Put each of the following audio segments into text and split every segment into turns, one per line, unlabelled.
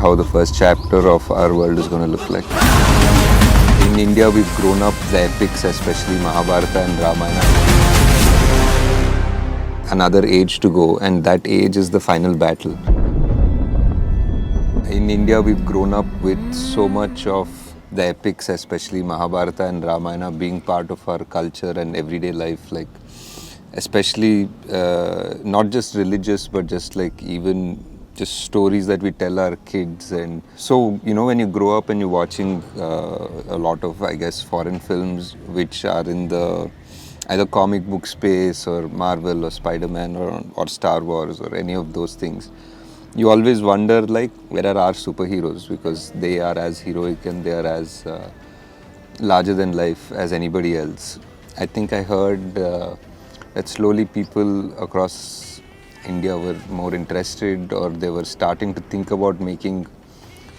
how the first chapter of our world is going to look like. In India, we've grown up the epics, especially Mahabharata and Ramayana. Another age to go, and that age is the final battle. In India, we've grown up with so much of the epics, especially Mahabharata and Ramayana, being part of our culture and everyday life, like especially not just religious, but just like even just stories that we tell our kids. And so, you know, when you grow up and you're watching a lot of, I guess, foreign films which are in the either comic book space or Marvel or Spider-Man or Star Wars or any of those things, you always wonder, like, where are our superheroes? Because they are as heroic and they are as larger than life as anybody else. I think I heard that slowly people across India were more interested, or they were starting to think about making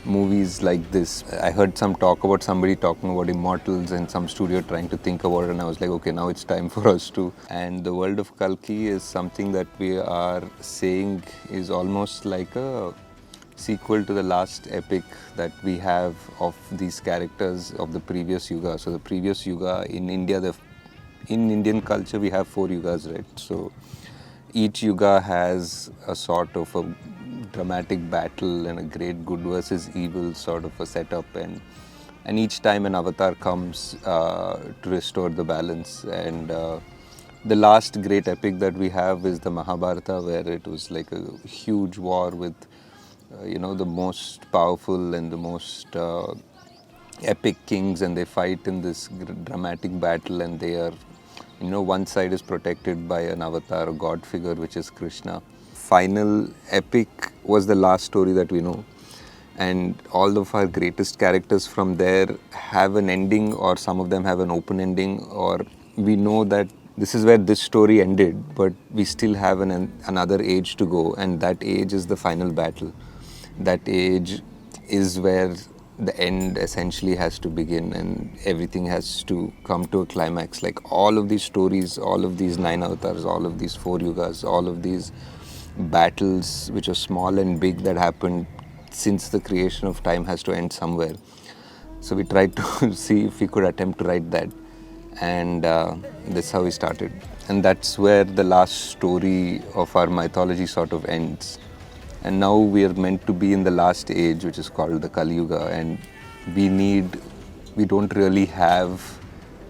movies like this. I heard some talk about somebody talking about Immortals and some studio trying to think about it, and I was like, okay, now it's time for us to. And the world of Kalki is something that we are saying is almost like a sequel to the last epic that we have of these characters of the previous yuga. So the previous yuga in India, in Indian culture, we have 4 yugas, right? So each yuga has a sort of a dramatic battle and a great good versus evil sort of a setup, and each time an avatar comes to restore the balance. And the last great epic that we have is the Mahabharata, where it was like a huge war with the most powerful and the most epic kings, and they fight in this dramatic battle, and they are, one side is protected by an avatar, a god figure, which is Krishna. Final epic was the last story that we know, and all of our greatest characters from there have an ending, or some of them have an open ending, or we know that this is where this story ended, but we still have another age to go, and that age is the final battle. That age is where the end essentially has to begin, and everything has to come to a climax. Like all of these stories, all of these 9 avatars, all of these 4 yugas, all of these battles which are small and big that happened since the creation of time has to end somewhere. So we tried to see if we could attempt to write that, and that's how we started. And that's where the last story of our mythology sort of ends. And now we are meant to be in the last age, which is called the Kali Yuga, and we don't really have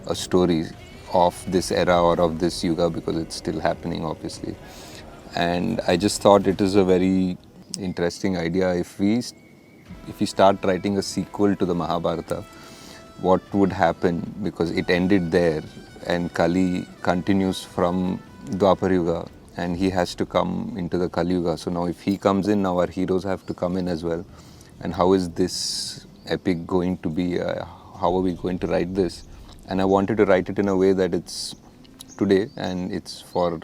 a story of this era or of this yuga because it's still happening, obviously. And I just thought it is a very interesting idea if we start writing a sequel to the Mahabharata, what would happen, because it ended there and Kali continues from Dwapar Yuga, and he has to come into the Kali Yuga. So now if he comes in, now our heroes have to come in as well. And how is this epic going to be? How are we going to write this? And I wanted to write it in a way that it's today, and it's for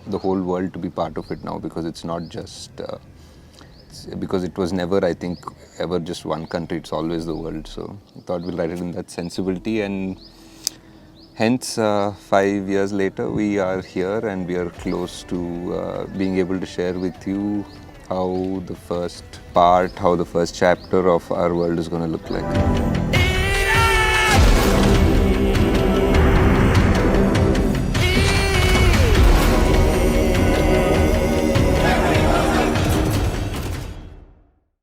the whole world to be part of it now, because it's not just, because it was never, I think, ever just one country, it's always the world. So I thought we'll write it in that sensibility, and hence 5 years later we are here, and we are close to being able to share with you how the first chapter of our world is going to look like.